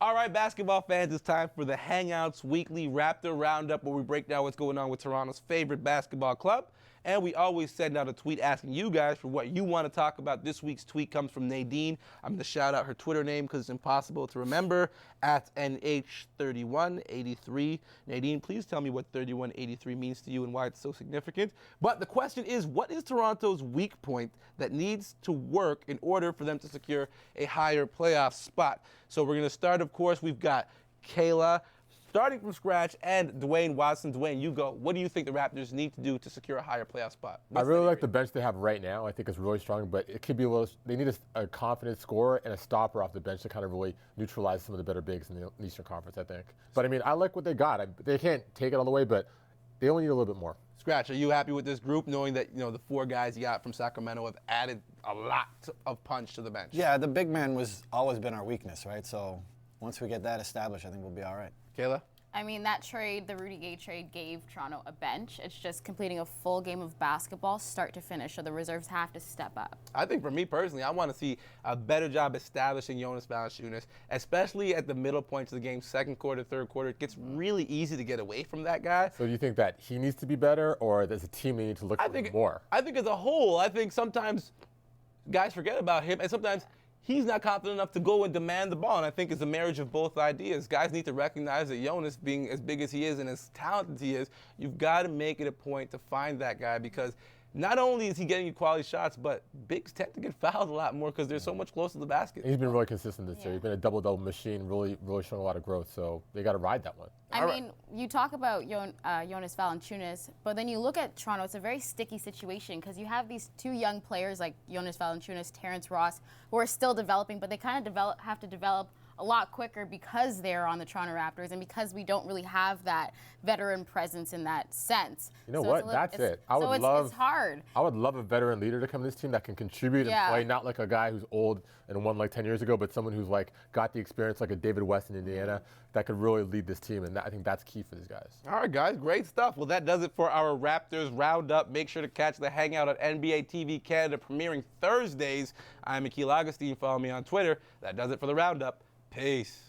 All right, basketball fans, it's time for the Hangouts Weekly Raptor Roundup, where we break down what's going on with Toronto's favorite basketball club. And we always send out a tweet asking you guys for what you want to talk about. This week's tweet comes from Nadine. I'm going to shout out her Twitter name because it's impossible to remember, at NH3183. Nadine, please tell me what 3183 means to you and why it's so significant. But the question is, what is Toronto's weak point that needs to work in order for them to secure a higher playoff spot? So we're going to start, of course, we've got Kayla, starting from scratch, and Dwayne Watson. Dwayne, you go. What do you think the Raptors need to do to secure a higher playoff spot? I really like the bench they have right now. I think it's really strong, but it could be a little. They need a confident scorer and a stopper off the bench to kind of really neutralize some of the better bigs in the Eastern Conference, I think. But I mean, I like what they got. They can't take it all the way, but they only need a little bit more. Scratch, are you happy with this group, knowing that the four guys you got from Sacramento have added a lot of punch to the bench? Yeah, the big man was always been our weakness, right? So once we get that established, I think we'll be all right. Kayla? I mean, that trade, the Rudy Gay trade, gave Toronto a bench. It's just completing a full game of basketball, start to finish, so the reserves have to step up. I think for me personally, I want to see a better job establishing Jonas Valanciunas, especially at the middle points of the game, second quarter, third quarter. It gets really easy to get away from that guy. So do you think that he needs to be better, or does the team need to look for more? I think as a whole, I think sometimes guys forget about him, and sometimes he's not confident enough to go and demand the ball. And I think it's a marriage of both ideas. Guys need to recognize that Jonas, being as big as he is and as talented as he is, you've got to make it a point to find that guy, because not only is he getting you quality shots, but bigs tend to get fouled a lot more because they're so much closer to the basket. He's been really consistent this year. He's been a double-double machine, really showing a lot of growth. So they got to ride that one. I mean, you talk about Jonas Valanciunas, but then you look at Toronto, it's a very sticky situation because you have these two young players like Jonas Valanciunas, Terrence Ross, who are still developing, but they kind of have to develop a lot quicker because they're on the Toronto Raptors and because we don't really have that veteran presence in that sense. You know what? That's it. It's hard. I would love a veteran leader to come to this team that can contribute and play, not like a guy who's old and won like 10 years ago, but someone who's like got the experience like a David West in Indiana that could really lead this team, and I think that's key for these guys. All right, guys, great stuff. Well, that does it for our Raptors Roundup. Make sure to catch the Hangout at NBATV Canada, premiering Thursdays. I'm Akil Augustine. Follow me on Twitter. That does it for the Roundup. Peace.